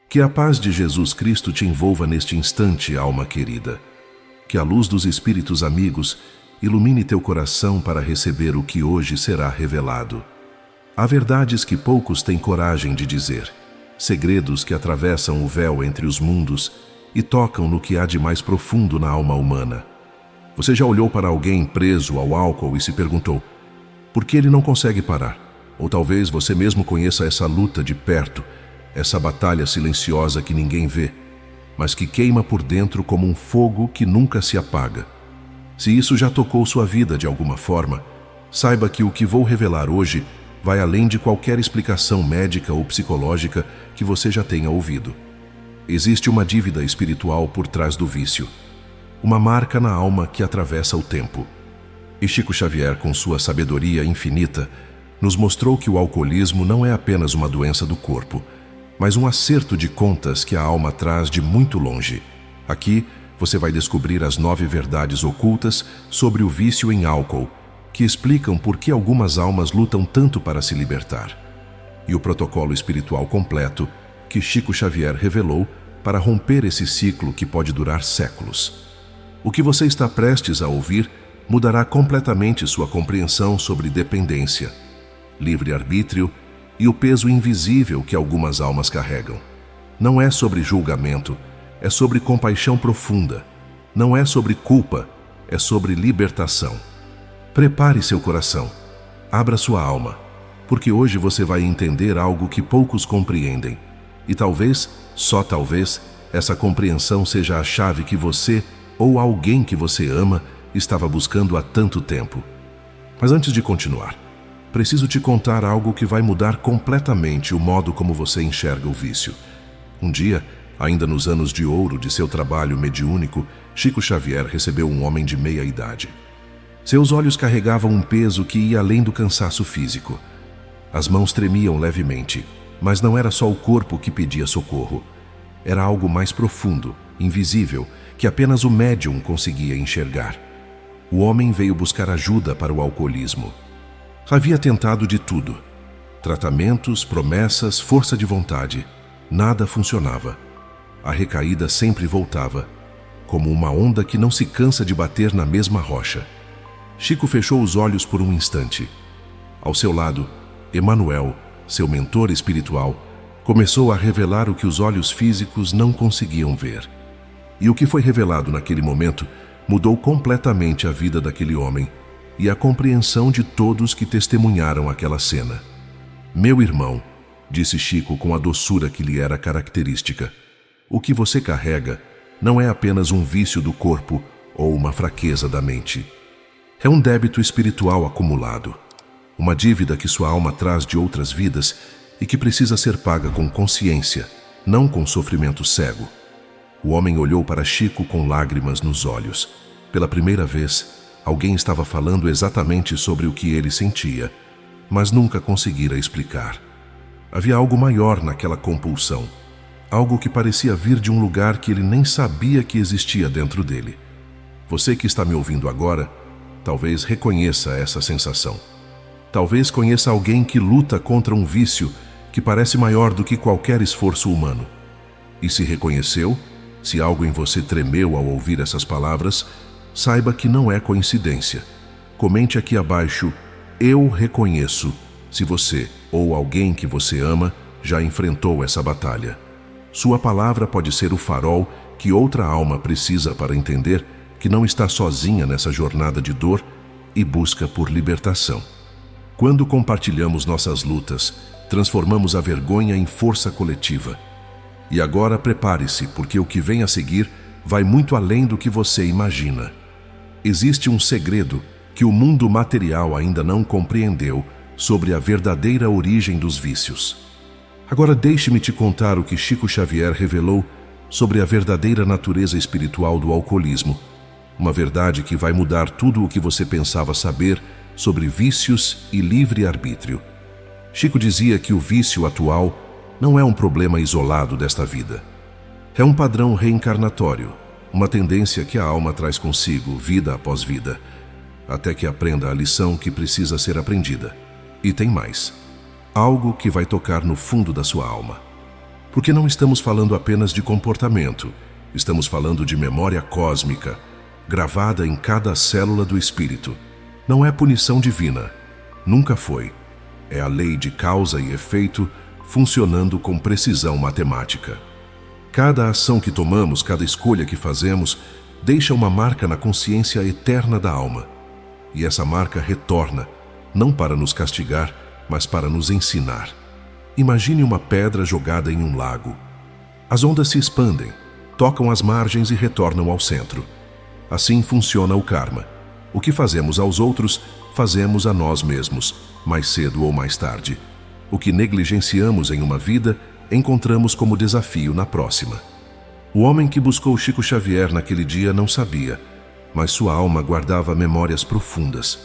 Que a paz de Jesus Cristo te envolva neste instante, alma querida. Que a luz dos Espíritos amigos ilumine teu coração para receber o que hoje será revelado. Há verdades que poucos têm coragem de dizer, segredos que atravessam o véu entre os mundos e tocam no que há de mais profundo na alma humana. Você já olhou para alguém preso ao álcool e se perguntou por que ele não consegue parar? Ou talvez você mesmo conheça essa luta de perto, essa batalha silenciosa que ninguém vê, mas que queima por dentro como um fogo que nunca se apaga. Se isso já tocou sua vida de alguma forma, saiba que o que vou revelar hoje vai além de qualquer explicação médica ou psicológica que você já tenha ouvido. Existe uma dívida espiritual por trás do vício, uma marca na alma que atravessa o tempo. E Chico Xavier, com sua sabedoria infinita, nos mostrou que o alcoolismo não é apenas uma doença do corpo, mas um acerto de contas que a alma traz de muito longe. Aqui, você vai descobrir as 9 verdades ocultas sobre o vício em álcool, que explicam por que algumas almas lutam tanto para se libertar. E o protocolo espiritual completo que Chico Xavier revelou para romper esse ciclo que pode durar séculos. O que você está prestes a ouvir mudará completamente sua compreensão sobre dependência, livre-arbítrio e o peso invisível que algumas almas carregam. Não é sobre julgamento, é sobre compaixão profunda. Não é sobre culpa, é sobre libertação. Prepare seu coração, abra sua alma, porque hoje você vai entender algo que poucos compreendem. E talvez, só talvez, essa compreensão seja a chave que você ou alguém que você ama estava buscando há tanto tempo. Mas antes de continuar, preciso te contar algo que vai mudar completamente o modo como você enxerga o vício. Um dia, ainda nos anos de ouro de seu trabalho mediúnico, Chico Xavier recebeu um homem de meia idade. Seus olhos carregavam um peso que ia além do cansaço físico. As mãos tremiam levemente, mas não era só o corpo que pedia socorro. Era algo mais profundo, invisível, que apenas o médium conseguia enxergar. O homem veio buscar ajuda para o alcoolismo. Havia tentado de tudo. Tratamentos, promessas, força de vontade. Nada funcionava. A recaída sempre voltava, como uma onda que não se cansa de bater na mesma rocha. Chico fechou os olhos por um instante. Ao seu lado, Emanuel, seu mentor espiritual, começou a revelar o que os olhos físicos não conseguiam ver. E o que foi revelado naquele momento mudou completamente a vida daquele homem e a compreensão de todos que testemunharam aquela cena. Meu irmão, disse Chico com a doçura que lhe era característica, o que você carrega não é apenas um vício do corpo ou uma fraqueza da mente. É um débito espiritual acumulado, uma dívida que sua alma traz de outras vidas e que precisa ser paga com consciência, não com sofrimento cego. O homem olhou para Chico com lágrimas nos olhos. Pela primeira vez, alguém estava falando exatamente sobre o que ele sentia, mas nunca conseguira explicar. Havia algo maior naquela compulsão, algo que parecia vir de um lugar que ele nem sabia que existia dentro dele. Você que está me ouvindo agora, talvez reconheça essa sensação. Talvez conheça alguém que luta contra um vício que parece maior do que qualquer esforço humano. E se reconheceu, se algo em você tremeu ao ouvir essas palavras, saiba que não é coincidência. Comente aqui abaixo, eu reconheço, se você ou alguém que você ama já enfrentou essa batalha. Sua palavra pode ser o farol que outra alma precisa para entender que não está sozinha nessa jornada de dor e busca por libertação. Quando compartilhamos nossas lutas, transformamos a vergonha em força coletiva. E agora prepare-se, porque o que vem a seguir vai muito além do que você imagina. Existe um segredo que o mundo material ainda não compreendeu sobre a verdadeira origem dos vícios. Agora deixe-me te contar o que Chico Xavier revelou sobre a verdadeira natureza espiritual do alcoolismo. Uma verdade que vai mudar tudo o que você pensava saber sobre vícios e livre-arbítrio. Chico dizia que o vício atual não é um problema isolado desta vida. É um padrão reencarnatório, uma tendência que a alma traz consigo, vida após vida, até que aprenda a lição que precisa ser aprendida. E tem mais. Algo que vai tocar no fundo da sua alma. Porque não estamos falando apenas de comportamento, estamos falando de memória cósmica, gravada em cada célula do espírito. Não é punição divina, nunca foi. É a lei de causa e efeito funcionando com precisão matemática. Cada ação que tomamos, cada escolha que fazemos, deixa uma marca na consciência eterna da alma. E essa marca retorna, não para nos castigar, mas para nos ensinar. Imagine uma pedra jogada em um lago. As ondas se expandem, tocam as margens e retornam ao centro. Assim funciona o karma. O que fazemos aos outros, fazemos a nós mesmos, mais cedo ou mais tarde. O que negligenciamos em uma vida, encontramos como desafio na próxima. O homem que buscou Chico Xavier naquele dia não sabia, mas sua alma guardava memórias profundas.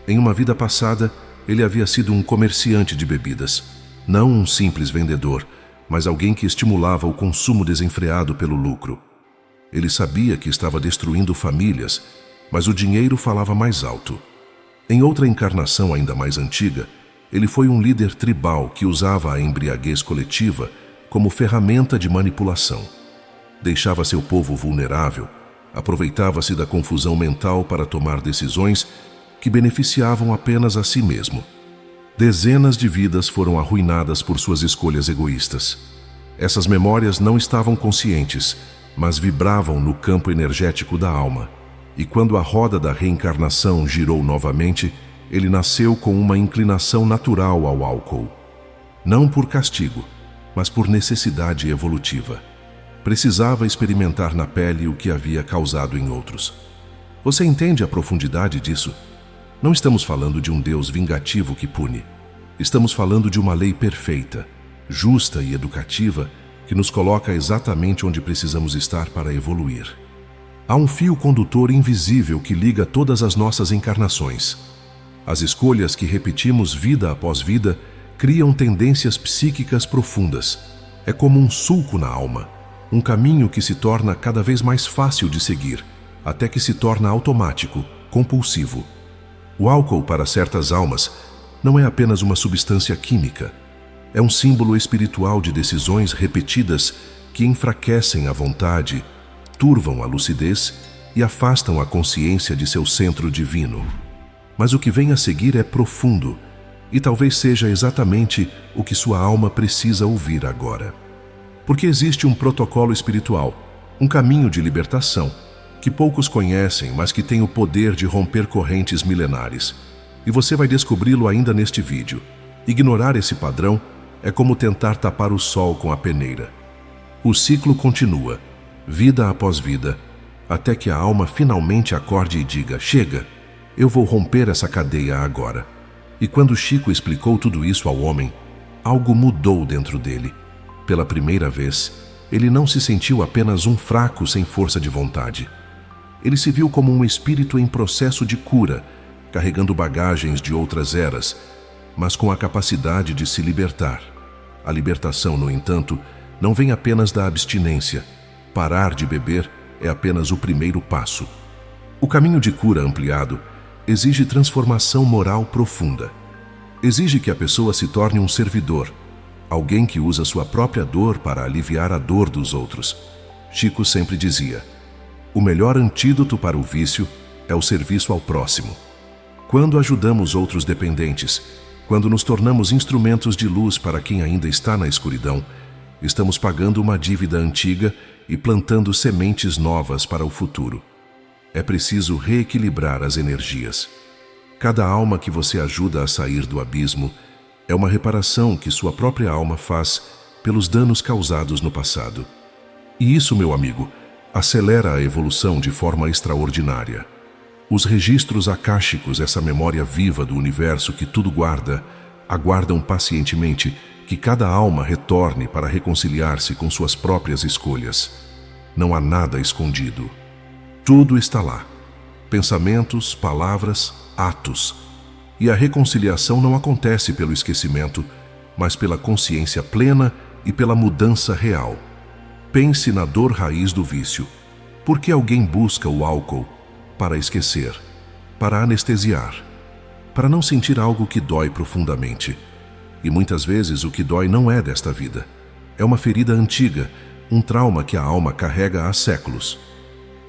Em uma vida passada, ele havia sido um comerciante de bebidas, não um simples vendedor, mas alguém que estimulava o consumo desenfreado pelo lucro. Ele sabia que estava destruindo famílias, mas o dinheiro falava mais alto. Em outra encarnação ainda mais antiga, ele foi um líder tribal que usava a embriaguez coletiva como ferramenta de manipulação. Deixava seu povo vulnerável, aproveitava-se da confusão mental para tomar decisões que beneficiavam apenas a si mesmo. Dezenas de vidas foram arruinadas por suas escolhas egoístas. Essas memórias não estavam conscientes, mas vibravam no campo energético da alma. E quando a roda da reencarnação girou novamente, ele nasceu com uma inclinação natural ao álcool. Não por castigo, mas por necessidade evolutiva. Precisava experimentar na pele o que havia causado em outros. Você entende a profundidade disso? Não estamos falando de um Deus vingativo que pune. Estamos falando de uma lei perfeita, justa e educativa que nos coloca exatamente onde precisamos estar para evoluir. Há um fio condutor invisível que liga todas as nossas encarnações. As escolhas que repetimos vida após vida criam tendências psíquicas profundas. É como um sulco na alma, um caminho que se torna cada vez mais fácil de seguir, até que se torna automático, compulsivo. O álcool, para certas almas, não é apenas uma substância química. É um símbolo espiritual de decisões repetidas que enfraquecem a vontade, turvam a lucidez e afastam a consciência de seu centro divino. Mas o que vem a seguir é profundo e talvez seja exatamente o que sua alma precisa ouvir agora. Porque existe um protocolo espiritual, um caminho de libertação, que poucos conhecem, mas que tem o poder de romper correntes milenares. E você vai descobri-lo ainda neste vídeo. Ignorar esse padrão é como tentar tapar o sol com a peneira. O ciclo continua, vida após vida, até que a alma finalmente acorde e diga: chega, eu vou romper essa cadeia agora. E quando Chico explicou tudo isso ao homem, algo mudou dentro dele. Pela primeira vez, ele não se sentiu apenas um fraco sem força de vontade. Ele se viu como um espírito em processo de cura, carregando bagagens de outras eras, mas com a capacidade de se libertar. A libertação, no entanto, não vem apenas da abstinência. Parar de beber é apenas o primeiro passo. O caminho de cura ampliado exige transformação moral profunda. Exige que a pessoa se torne um servidor, alguém que usa sua própria dor para aliviar a dor dos outros. Chico sempre dizia: o melhor antídoto para o vício é o serviço ao próximo. Quando ajudamos outros dependentes, quando nos tornamos instrumentos de luz para quem ainda está na escuridão, estamos pagando uma dívida antiga e plantando sementes novas para o futuro. É preciso reequilibrar as energias. Cada alma que você ajuda a sair do abismo é uma reparação que sua própria alma faz pelos danos causados no passado. E isso, meu amigo, acelera a evolução de forma extraordinária. Os registros akáshicos, essa memória viva do universo que tudo guarda, aguardam pacientemente que cada alma retorne para reconciliar-se com suas próprias escolhas. Não há nada escondido. Tudo está lá. Pensamentos, palavras, atos. E a reconciliação não acontece pelo esquecimento, mas pela consciência plena e pela mudança real. Pense na dor raiz do vício. Por que alguém busca o álcool? Para esquecer, para anestesiar, para não sentir algo que dói profundamente. E muitas vezes o que dói não é desta vida, É uma ferida antiga, um trauma que a alma carrega há séculos.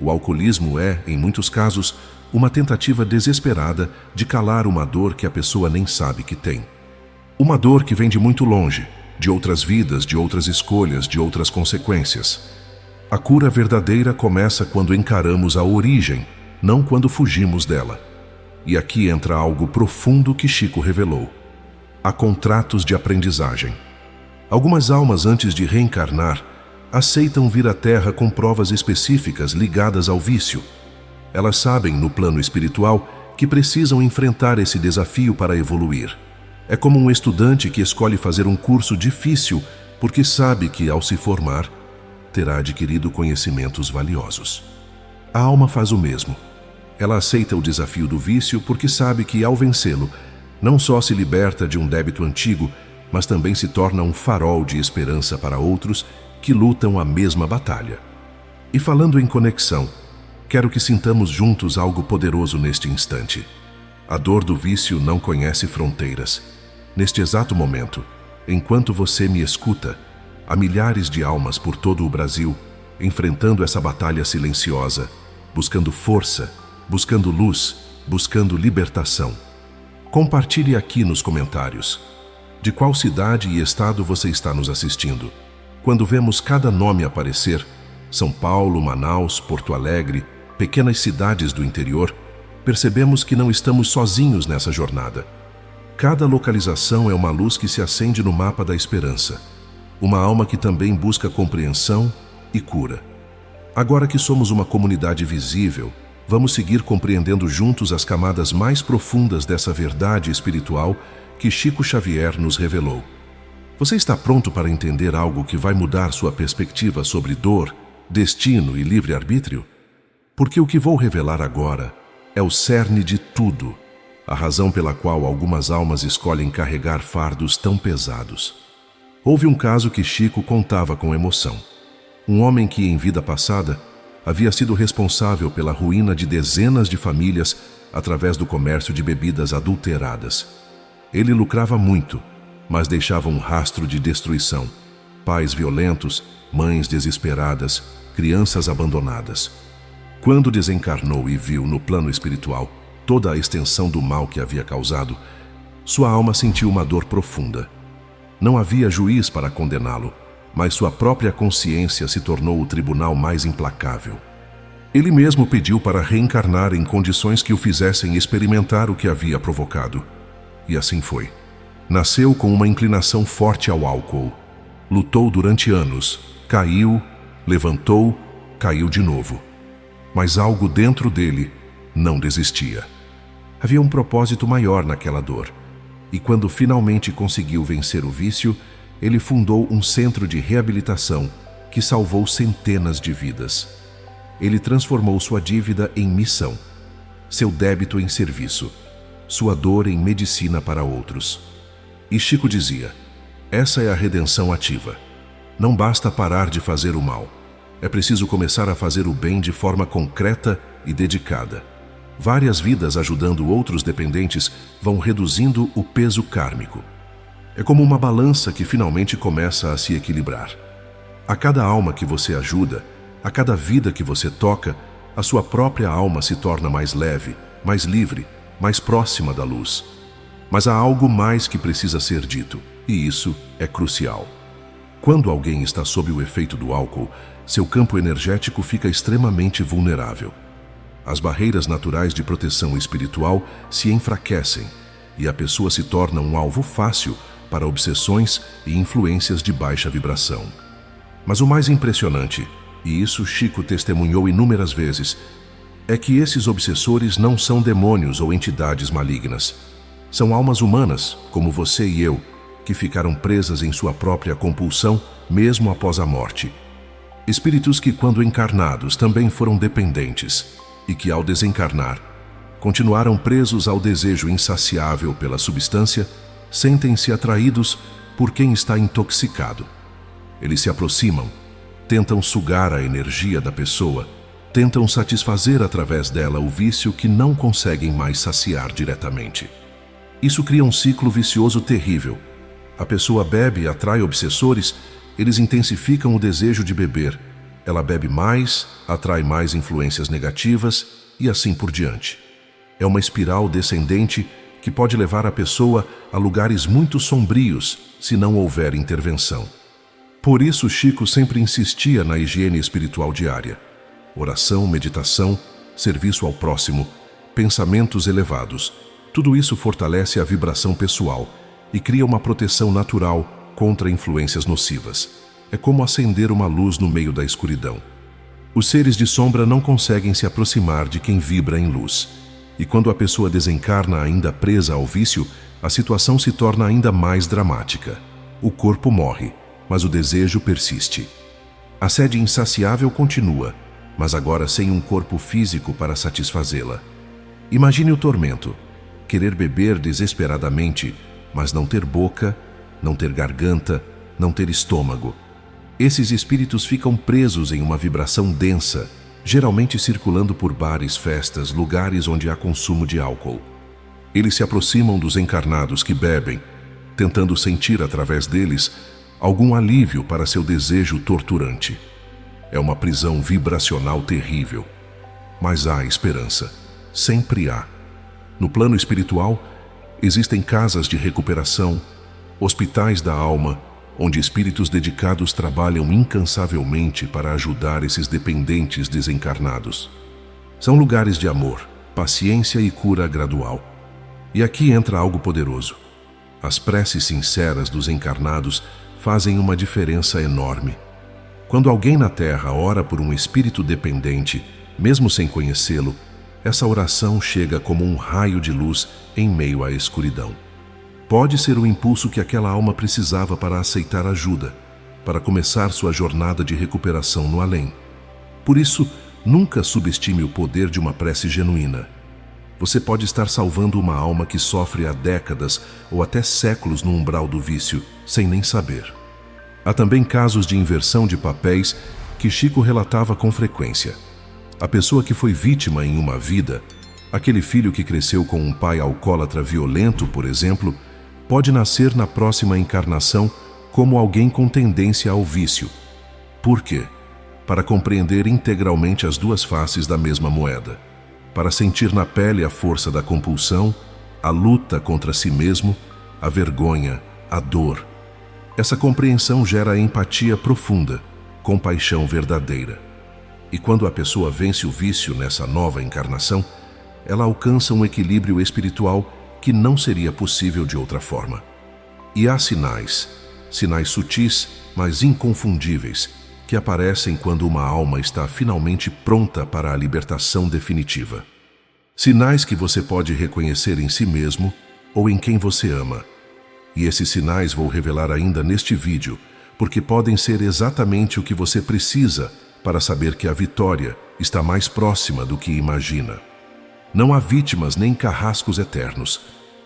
O alcoolismo é, em muitos casos, uma tentativa desesperada de calar uma dor que a pessoa nem sabe que tem. Uma dor que vem de muito longe, de outras vidas, de outras escolhas, de outras consequências. A cura verdadeira começa quando encaramos a origem, não quando fugimos dela. E aqui entra algo profundo que Chico revelou. Há contratos de aprendizagem. Algumas almas, antes de reencarnar, aceitam vir à Terra com provas específicas ligadas ao vício. Elas sabem, no plano espiritual, que precisam enfrentar esse desafio para evoluir. É como um estudante que escolhe fazer um curso difícil porque sabe que, ao se formar, terá adquirido conhecimentos valiosos. A alma faz o mesmo. Ela aceita o desafio do vício porque sabe que, ao vencê-lo, não só se liberta de um débito antigo, mas também se torna um farol de esperança para outros que lutam a mesma batalha. E falando em conexão, quero que sintamos juntos algo poderoso neste instante. A dor do vício não conhece fronteiras. Neste exato momento, enquanto você me escuta, há milhares de almas por todo o Brasil enfrentando essa batalha silenciosa, buscando força, buscando luz, buscando libertação. Compartilhe aqui nos comentários. De qual cidade e estado você está nos assistindo? Quando vemos cada nome aparecer, São Paulo, Manaus, Porto Alegre, pequenas cidades do interior, percebemos que não estamos sozinhos nessa jornada. Cada localização é uma luz que se acende no mapa da esperança. Uma alma que também busca compreensão e cura. Agora que somos uma comunidade visível, vamos seguir compreendendo juntos as camadas mais profundas dessa verdade espiritual que Chico Xavier nos revelou. Você está pronto para entender algo que vai mudar sua perspectiva sobre dor, destino e livre-arbítrio? Porque o que vou revelar agora é o cerne de tudo, a razão pela qual algumas almas escolhem carregar fardos tão pesados. Houve um caso que Chico contava com emoção. Um homem que, em vida passada, havia sido responsável pela ruína de dezenas de famílias através do comércio de bebidas adulteradas. Ele lucrava muito, mas deixava um rastro de destruição. Pais violentos, mães desesperadas, crianças abandonadas. Quando desencarnou e viu no plano espiritual toda a extensão do mal que havia causado, sua alma sentiu uma dor profunda. Não havia juiz para condená-lo, mas sua própria consciência se tornou o tribunal mais implacável. Ele mesmo pediu para reencarnar em condições que o fizessem experimentar o que havia provocado. E assim foi. Nasceu com uma inclinação forte ao álcool. Lutou durante anos, caiu, levantou, caiu de novo. Mas algo dentro dele não desistia. Havia um propósito maior naquela dor. E quando finalmente conseguiu vencer o vício, ele fundou um centro de reabilitação que salvou centenas de vidas. Ele transformou sua dívida em missão, seu débito em serviço, sua dor em medicina para outros. E Chico dizia: essa é a redenção ativa. Não basta parar de fazer o mal. É preciso começar a fazer o bem de forma concreta e dedicada. Várias vidas ajudando outros dependentes vão reduzindo o peso kármico. É como uma balança que finalmente começa a se equilibrar. A cada alma que você ajuda, a cada vida que você toca, a sua própria alma se torna mais leve, mais livre, mais próxima da luz. Mas há algo mais que precisa ser dito, e isso é crucial. Quando alguém está sob o efeito do álcool, seu campo energético fica extremamente vulnerável. As barreiras naturais de proteção espiritual se enfraquecem e a pessoa se torna um alvo fácil para obsessões e influências de baixa vibração. Mas o mais impressionante, e isso Chico testemunhou inúmeras vezes, é que esses obsessores não são demônios ou entidades malignas. São almas humanas, como você e eu, que ficaram presas em sua própria compulsão mesmo após a morte. Espíritos que, quando encarnados, também foram dependentes e que, ao desencarnar, continuaram presos ao desejo insaciável pela substância, sentem-se atraídos por quem está intoxicado. Eles se aproximam, tentam sugar a energia da pessoa, tentam satisfazer através dela o vício que não conseguem mais saciar diretamente. Isso cria um ciclo vicioso terrível. A pessoa bebe e atrai obsessores eles intensificam o desejo de beber. Ela bebe mais, atrai mais influências negativas e assim por diante. É uma espiral descendente que pode levar a pessoa a lugares muito sombrios se não houver intervenção. Por isso, Chico sempre insistia na higiene espiritual diária. Oração, meditação, serviço ao próximo, pensamentos elevados. Tudo isso fortalece a vibração pessoal e cria uma proteção natural contra influências nocivas. É como acender uma luz no meio da escuridão. Os seres de sombra não conseguem se aproximar de quem vibra em luz. E quando a pessoa desencarna ainda presa ao vício, a situação se torna ainda mais dramática. O corpo morre, mas o desejo persiste. A sede insaciável continua, mas agora sem um corpo físico para satisfazê-la. Imagine o tormento: querer beber desesperadamente, mas não ter boca, não ter garganta, não ter estômago. Esses espíritos ficam presos em uma vibração densa, geralmente circulando por bares, festas, lugares onde há consumo de álcool. Eles se aproximam dos encarnados que bebem, tentando sentir através deles algum alívio para seu desejo torturante. É uma prisão vibracional terrível. Mas há esperança. Sempre há. No plano espiritual, existem casas de recuperação, hospitais da alma, onde espíritos dedicados trabalham incansavelmente para ajudar esses dependentes desencarnados. São lugares de amor, paciência e cura gradual. E aqui entra algo poderoso. As preces sinceras dos encarnados fazem uma diferença enorme. Quando alguém na Terra ora por um espírito dependente, mesmo sem conhecê-lo, essa oração chega como um raio de luz em meio à escuridão. Pode ser o impulso que aquela alma precisava para aceitar ajuda, para começar sua jornada de recuperação no além. Por isso, nunca subestime o poder de uma prece genuína. Você pode estar salvando uma alma que sofre há décadas ou até séculos no umbral do vício, sem nem saber. Há também casos de inversão de papéis que Chico relatava com frequência. A pessoa que foi vítima em uma vida, aquele filho que cresceu com um pai alcoólatra violento, por exemplo, pode nascer na próxima encarnação como alguém com tendência ao vício. Por quê? Para compreender integralmente as duas faces da mesma moeda. Para sentir na pele a força da compulsão, a luta contra si mesmo, a vergonha, a dor. Essa compreensão gera empatia profunda, compaixão verdadeira. E quando a pessoa vence o vício nessa nova encarnação, ela alcança um equilíbrio espiritual que não seria possível de outra forma. E há sinais sutis, mas inconfundíveis, que aparecem quando uma alma está finalmente pronta para a libertação definitiva. Sinais que você pode reconhecer em si mesmo ou em quem você ama. E esses sinais vou revelar ainda neste vídeo, porque podem ser exatamente o que você precisa para saber que a vitória está mais próxima do que imagina. Não há vítimas nem carrascos eternos.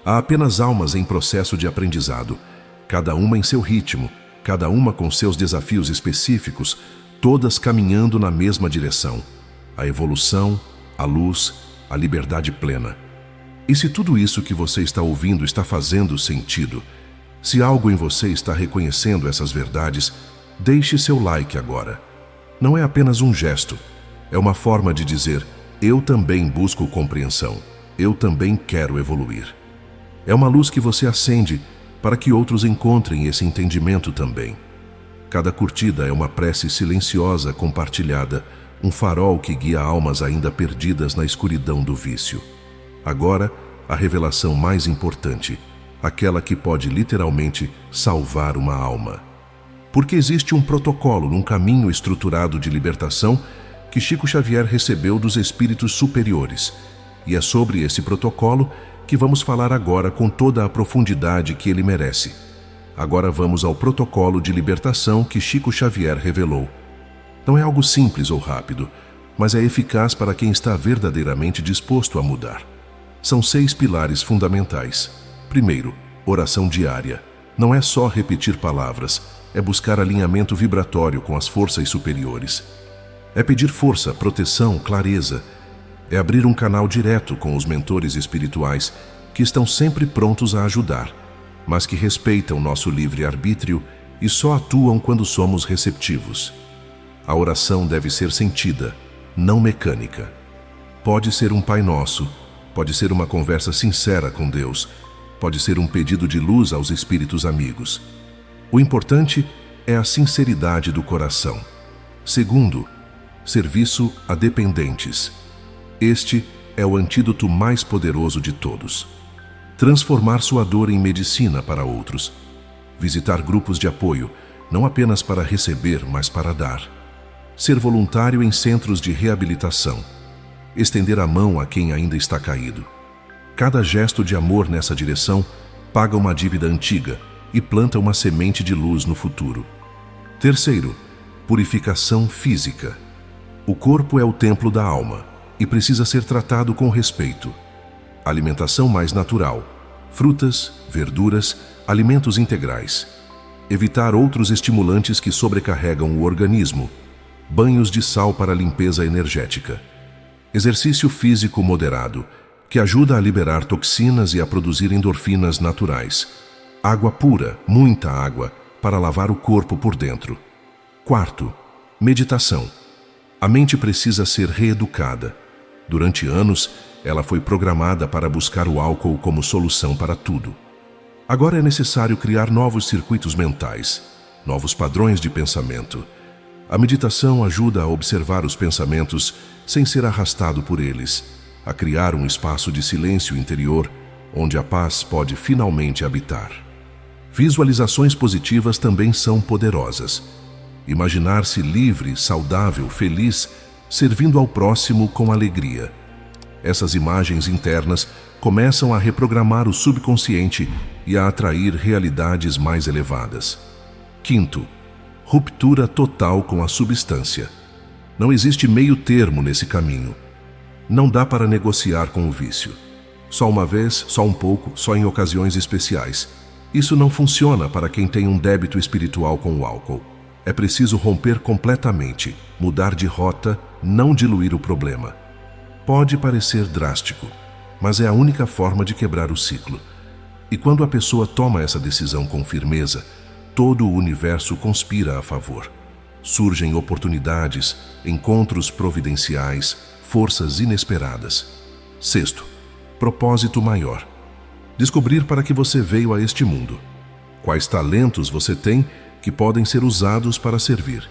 Há apenas almas em processo de aprendizado, cada uma em seu ritmo, cada uma com seus desafios específicos, todas caminhando na mesma direção: a evolução, a luz, a liberdade plena. E se tudo isso que você está ouvindo está fazendo sentido, se algo em você está reconhecendo essas verdades, deixe seu like agora. Não é apenas um gesto, é uma forma de dizer: eu também busco compreensão, eu também quero evoluir. É uma luz que você acende para que outros encontrem esse entendimento também. Cada curtida é uma prece silenciosa compartilhada, um farol que guia almas ainda perdidas na escuridão do vício. Agora, a revelação mais importante, aquela que pode literalmente salvar uma alma. Porque existe um protocolo num caminho estruturado de libertação que Chico Xavier recebeu dos espíritos superiores. E é sobre esse protocolo que vamos falar agora com toda a profundidade que ele merece. Agora vamos ao protocolo de libertação que Chico Xavier revelou. Não é algo simples ou rápido, mas é eficaz para quem está verdadeiramente disposto a mudar. São 6 pilares fundamentais. Primeiro, oração diária. Não é só repetir palavras, é buscar alinhamento vibratório com as forças superiores. É pedir força, proteção, clareza. É abrir um canal direto com os mentores espirituais que estão sempre prontos a ajudar, mas que respeitam nosso livre-arbítrio e só atuam quando somos receptivos. A oração deve ser sentida, não mecânica. Pode ser um Pai Nosso, pode ser uma conversa sincera com Deus, pode ser um pedido de luz aos espíritos amigos. O importante é a sinceridade do coração. Segundo, serviço a dependentes. Este é o antídoto mais poderoso de todos. Transformar sua dor em medicina para outros. Visitar grupos de apoio, não apenas para receber, mas para dar. Ser voluntário em centros de reabilitação. Estender a mão a quem ainda está caído. Cada gesto de amor nessa direção paga uma dívida antiga e planta uma semente de luz no futuro. Terceiro, purificação física. O corpo é o templo da alma e precisa ser tratado com respeito. Alimentação mais natural, frutas, verduras, alimentos integrais. Evitar outros estimulantes que sobrecarregam o organismo. Banhos de sal para limpeza energética. Exercício físico moderado, que ajuda a liberar toxinas e a produzir endorfinas naturais. Água pura, muita água, para lavar o corpo por dentro. Quarto, meditação. A mente precisa ser reeducada. Durante anos, ela foi programada para buscar o álcool como solução para tudo. Agora é necessário criar novos circuitos mentais, novos padrões de pensamento. A meditação ajuda a observar os pensamentos sem ser arrastado por eles, a criar um espaço de silêncio interior onde a paz pode finalmente habitar. Visualizações positivas também são poderosas. Imaginar-se livre, saudável, feliz, servindo ao próximo com alegria. Essas imagens internas começam a reprogramar o subconsciente e a atrair realidades mais elevadas. Quinto, ruptura total com a substância. Não existe meio termo nesse caminho. Não dá para negociar com o vício. Só uma vez, só um pouco, só em ocasiões especiais. Isso não funciona para quem tem um débito espiritual com o álcool. É preciso romper completamente, mudar de rota, não diluir o problema. Pode parecer drástico, mas é a única forma de quebrar o ciclo. E quando a pessoa toma essa decisão com firmeza, todo o universo conspira a favor. Surgem oportunidades, encontros providenciais, forças inesperadas. Sexto, propósito maior. Descobrir para que você veio a este mundo. Quais talentos você tem que podem ser usados para servir?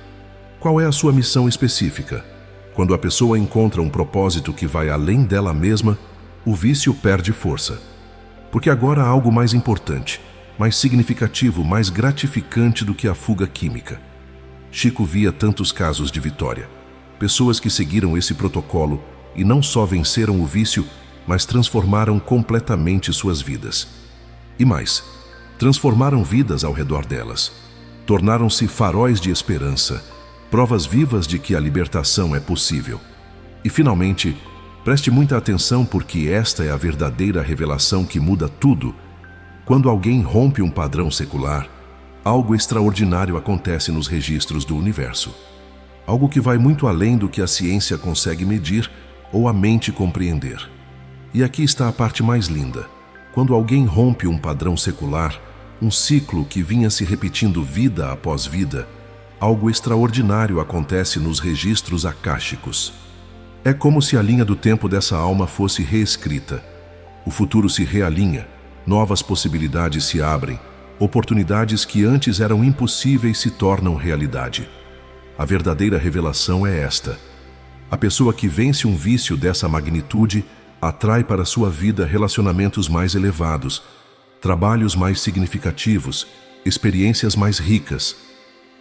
Qual é a sua missão específica? Quando a pessoa encontra um propósito que vai além dela mesma, o vício perde força. Porque agora há algo mais importante, mais significativo, mais gratificante do que a fuga química. Chico via tantos casos de vitória. Pessoas que seguiram esse protocolo e não só venceram o vício, mas transformaram completamente suas vidas. E mais, transformaram vidas ao redor delas. Tornaram-se faróis de esperança, provas vivas de que a libertação é possível. E finalmente, preste muita atenção porque esta é a verdadeira revelação que muda tudo. Quando alguém rompe um padrão secular, algo extraordinário acontece nos registros do universo. Algo que vai muito além do que a ciência consegue medir ou a mente compreender. E aqui está a parte mais linda. Quando alguém rompe um padrão secular, um ciclo que vinha se repetindo vida após vida, algo extraordinário acontece nos registros akáshicos. É como se a linha do tempo dessa alma fosse reescrita. O futuro se realinha, novas possibilidades se abrem, oportunidades que antes eram impossíveis se tornam realidade. A verdadeira revelação é esta. A pessoa que vence um vício dessa magnitude atrai para sua vida relacionamentos mais elevados, trabalhos mais significativos, experiências mais ricas,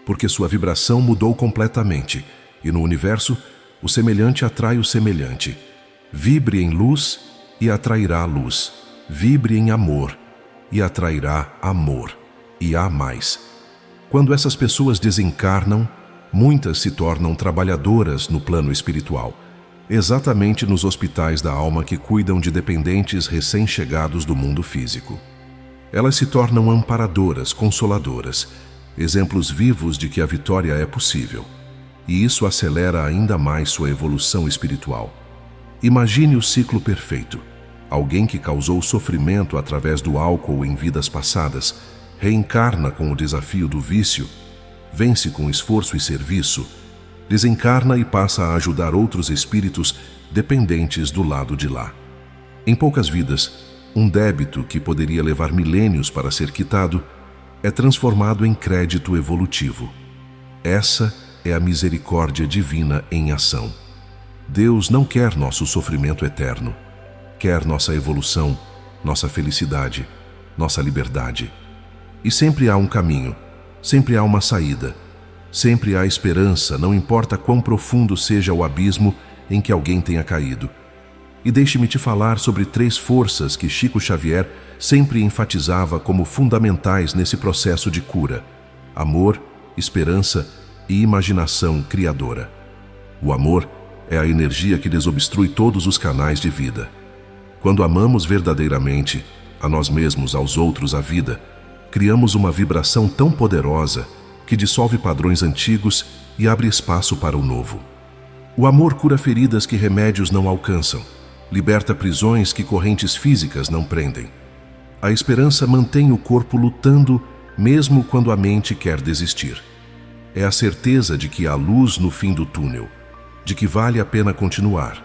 porque sua vibração mudou completamente e no universo o semelhante atrai o semelhante. Vibre em luz e atrairá luz. Vibre em amor e atrairá amor. E há mais. Quando essas pessoas desencarnam, muitas se tornam trabalhadoras no plano espiritual, exatamente nos hospitais da alma que cuidam de dependentes recém-chegados do mundo físico. Elas se tornam amparadoras, consoladoras, exemplos vivos de que a vitória é possível. E isso acelera ainda mais sua evolução espiritual. Imagine o ciclo perfeito. Alguém que causou sofrimento através do álcool em vidas passadas reencarna com o desafio do vício, vence com esforço e serviço, desencarna e passa a ajudar outros espíritos dependentes do lado de lá. Em poucas vidas, um débito que poderia levar milênios para ser quitado é transformado em crédito evolutivo. Essa é a misericórdia divina em ação. Deus não quer nosso sofrimento eterno, quer nossa evolução, nossa felicidade, nossa liberdade. E sempre há um caminho, sempre há uma saída, sempre há esperança, não importa quão profundo seja o abismo em que alguém tenha caído. E deixe-me te falar sobre 3 forças que Chico Xavier sempre enfatizava como fundamentais nesse processo de cura: amor, esperança e imaginação criadora. O amor é a energia que desobstrui todos os canais de vida. Quando amamos verdadeiramente, a nós mesmos, aos outros, a vida, criamos uma vibração tão poderosa que dissolve padrões antigos e abre espaço para o novo. O amor cura feridas que remédios não alcançam, liberta prisões que correntes físicas não prendem. A esperança mantém o corpo lutando mesmo quando a mente quer desistir. É a certeza de que há luz no fim do túnel, de que vale a pena continuar,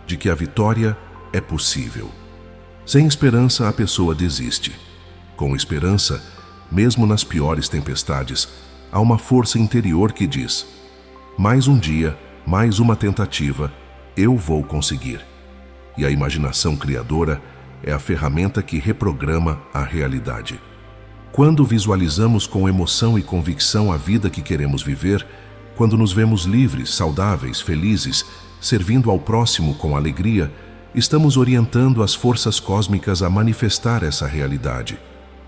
de que a vitória é possível. Sem esperança, a pessoa desiste. Com esperança, mesmo nas piores tempestades, há uma força interior que diz: mais um dia, mais uma tentativa, eu vou conseguir. E a imaginação criadora é a ferramenta que reprograma a realidade. Quando visualizamos com emoção e convicção a vida que queremos viver, quando nos vemos livres, saudáveis, felizes, servindo ao próximo com alegria, estamos orientando as forças cósmicas a manifestar essa realidade.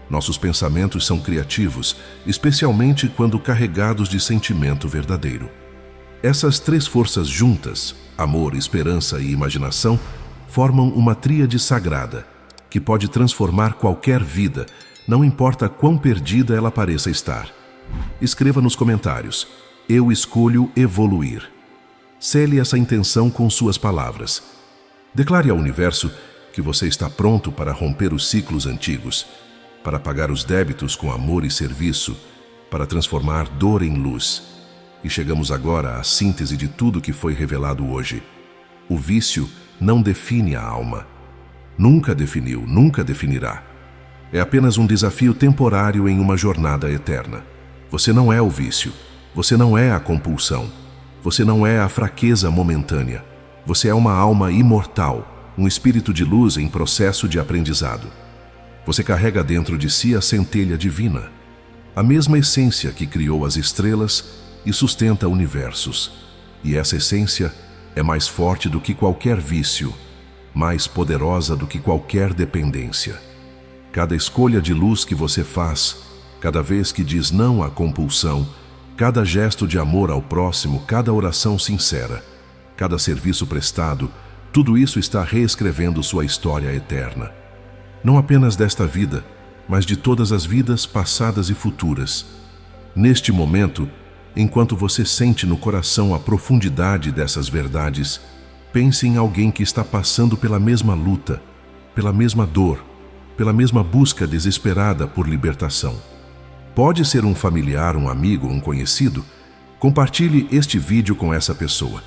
Nossos pensamentos são criativos, especialmente quando carregados de sentimento verdadeiro. Essas 3 forças juntas, amor, esperança e imaginação, formam uma tríade sagrada, que pode transformar qualquer vida, não importa quão perdida ela pareça estar. Escreva nos comentários: eu escolho evoluir. Cele essa intenção com suas palavras. Declare ao universo que você está pronto para romper os ciclos antigos, para pagar os débitos com amor e serviço, para transformar dor em luz. E chegamos agora à síntese de tudo que foi revelado hoje. O vício não define a alma. Nunca definiu, nunca definirá. É apenas um desafio temporário em uma jornada eterna. Você não é o vício. Você não é a compulsão. Você não é a fraqueza momentânea. Você é uma alma imortal, um espírito de luz em processo de aprendizado. Você carrega dentro de si a centelha divina, a mesma essência que criou as estrelas e sustenta universos. E essa essência é mais forte do que qualquer vício, mais poderosa do que qualquer dependência. Cada escolha de luz que você faz, cada vez que diz não à compulsão, cada gesto de amor ao próximo, cada oração sincera, cada serviço prestado, tudo isso está reescrevendo sua história eterna. Não apenas desta vida, mas de todas as vidas passadas e futuras. Neste momento, enquanto você sente no coração a profundidade dessas verdades, pense em alguém que está passando pela mesma luta, pela mesma dor, pela mesma busca desesperada por libertação. Pode ser um familiar, um amigo, um conhecido. Compartilhe este vídeo com essa pessoa.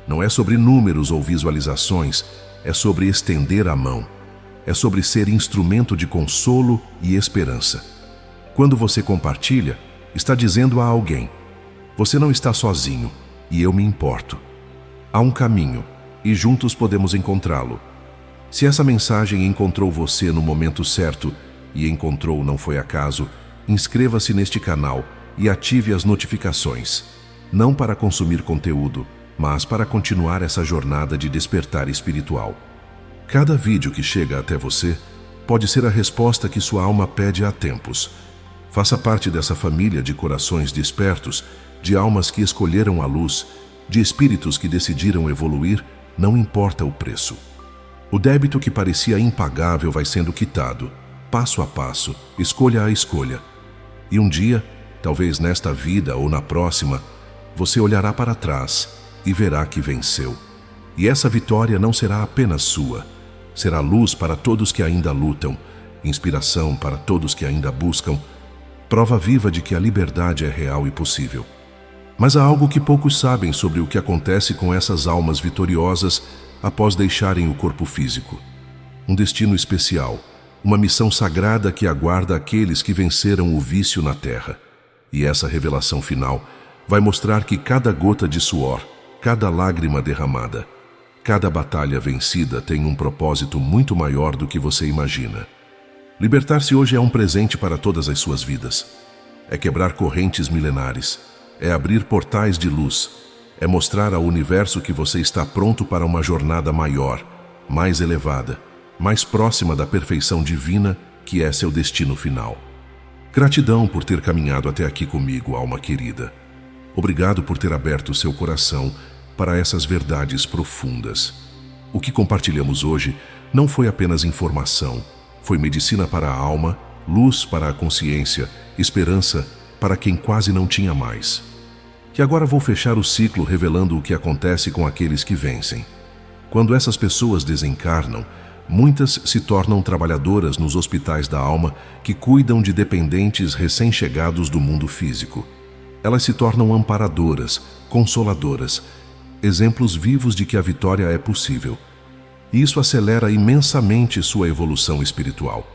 Não é sobre números ou visualizações, é sobre estender a mão. É sobre ser instrumento de consolo e esperança. Quando você compartilha, está dizendo a alguém: você não está sozinho e eu me importo. Há um caminho e juntos podemos encontrá-lo. Se essa mensagem encontrou você no momento certo, e encontrou não foi acaso, inscreva-se neste canal e ative as notificações, não para consumir conteúdo, mas para continuar essa jornada de despertar espiritual. Cada vídeo que chega até você pode ser a resposta que sua alma pede há tempos. Faça parte dessa família de corações despertos, de almas que escolheram a luz, de espíritos que decidiram evoluir, não importa o preço. O débito que parecia impagável vai sendo quitado, passo a passo, escolha a escolha. E um dia, talvez nesta vida ou na próxima, você olhará para trás e verá que venceu. E essa vitória não será apenas sua, será luz para todos que ainda lutam, inspiração para todos que ainda buscam, prova viva de que a liberdade é real e possível. Mas há algo que poucos sabem sobre o que acontece com essas almas vitoriosas após deixarem o corpo físico. Um destino especial, uma missão sagrada que aguarda aqueles que venceram o vício na terra. E essa revelação final vai mostrar que cada gota de suor, cada lágrima derramada, cada batalha vencida tem um propósito muito maior do que você imagina. Libertar-se hoje é um presente para todas as suas vidas. É quebrar correntes milenares, é abrir portais de luz, é mostrar ao universo que você está pronto para uma jornada maior, mais elevada, mais próxima da perfeição divina que é seu destino final. Gratidão por ter caminhado até aqui comigo, alma querida. Obrigado por ter aberto seu coração para essas verdades profundas. O que compartilhamos hoje não foi apenas informação, foi medicina para a alma, luz para a consciência, esperança para quem quase não tinha mais. E agora vou fechar o ciclo revelando o que acontece com aqueles que vencem. Quando essas pessoas desencarnam, muitas se tornam trabalhadoras nos hospitais da alma que cuidam de dependentes recém-chegados do mundo físico. Elas se tornam amparadoras, consoladoras, exemplos vivos de que a vitória é possível. E isso acelera imensamente sua evolução espiritual.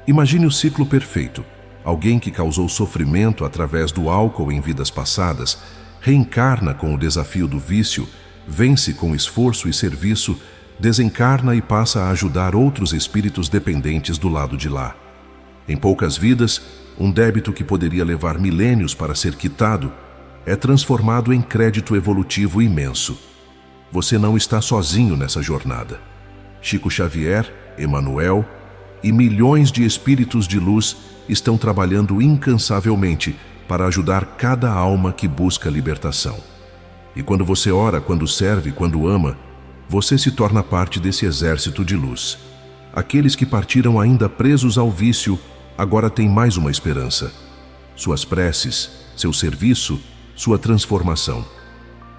Imagine o ciclo perfeito. Alguém que causou sofrimento através do álcool em vidas passadas, reencarna com o desafio do vício, vence com esforço e serviço, desencarna e passa a ajudar outros espíritos dependentes do lado de lá. Em poucas vidas, um débito que poderia levar milênios para ser quitado é transformado em crédito evolutivo imenso. Você não está sozinho nessa jornada. Chico Xavier, Emmanuel e milhões de espíritos de luz estão trabalhando incansavelmente para ajudar cada alma que busca libertação. E quando você ora, quando serve, quando ama, você se torna parte desse exército de luz. Aqueles que partiram ainda presos ao vício, agora têm mais uma esperança. Suas preces, seu serviço, sua transformação.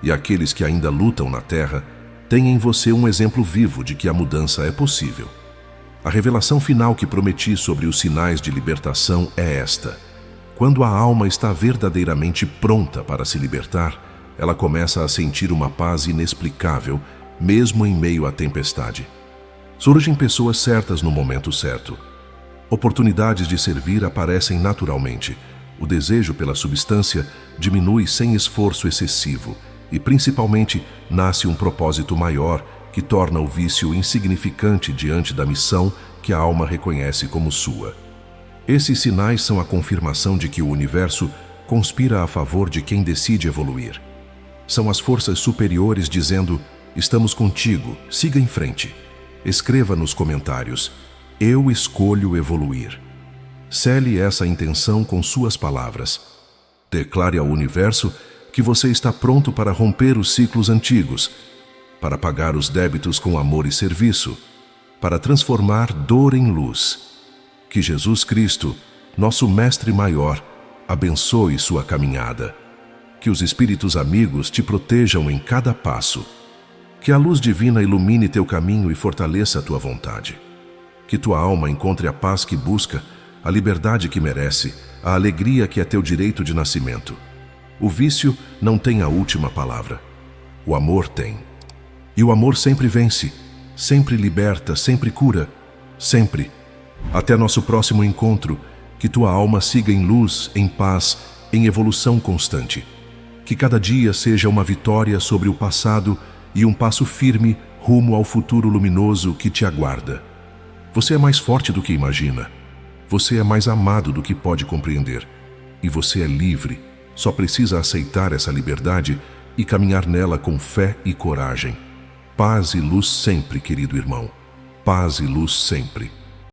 E aqueles que ainda lutam na terra, têm em você um exemplo vivo de que a mudança é possível. A revelação final que prometi sobre os sinais de libertação é esta. Quando a alma está verdadeiramente pronta para se libertar, ela começa a sentir uma paz inexplicável, mesmo em meio à tempestade. Surgem pessoas certas no momento certo. Oportunidades de servir aparecem naturalmente. O desejo pela substância diminui sem esforço excessivo e, principalmente, nasce um propósito maior que torna o vício insignificante diante da missão que a alma reconhece como sua. Esses sinais são a confirmação de que o universo conspira a favor de quem decide evoluir. São as forças superiores dizendo: estamos contigo, siga em frente. Escreva nos comentários: eu escolho evoluir. Cele essa intenção com suas palavras. Declare ao universo que você está pronto para romper os ciclos antigos, para pagar os débitos com amor e serviço, para transformar dor em luz. Que Jesus Cristo, nosso Mestre Maior, abençoe sua caminhada. Que os espíritos amigos te protejam em cada passo. Que a luz divina ilumine teu caminho e fortaleça a tua vontade. Que tua alma encontre a paz que busca, a liberdade que merece, a alegria que é teu direito de nascimento. O vício não tem a última palavra. O amor tem. E o amor sempre vence, sempre liberta, sempre cura, sempre. Até nosso próximo encontro, que tua alma siga em luz, em paz, em evolução constante. Que cada dia seja uma vitória sobre o passado e um passo firme rumo ao futuro luminoso que te aguarda. Você é mais forte do que imagina. Você é mais amado do que pode compreender. E você é livre, só precisa aceitar essa liberdade e caminhar nela com fé e coragem. Paz e luz sempre, querido irmão. Paz e luz sempre.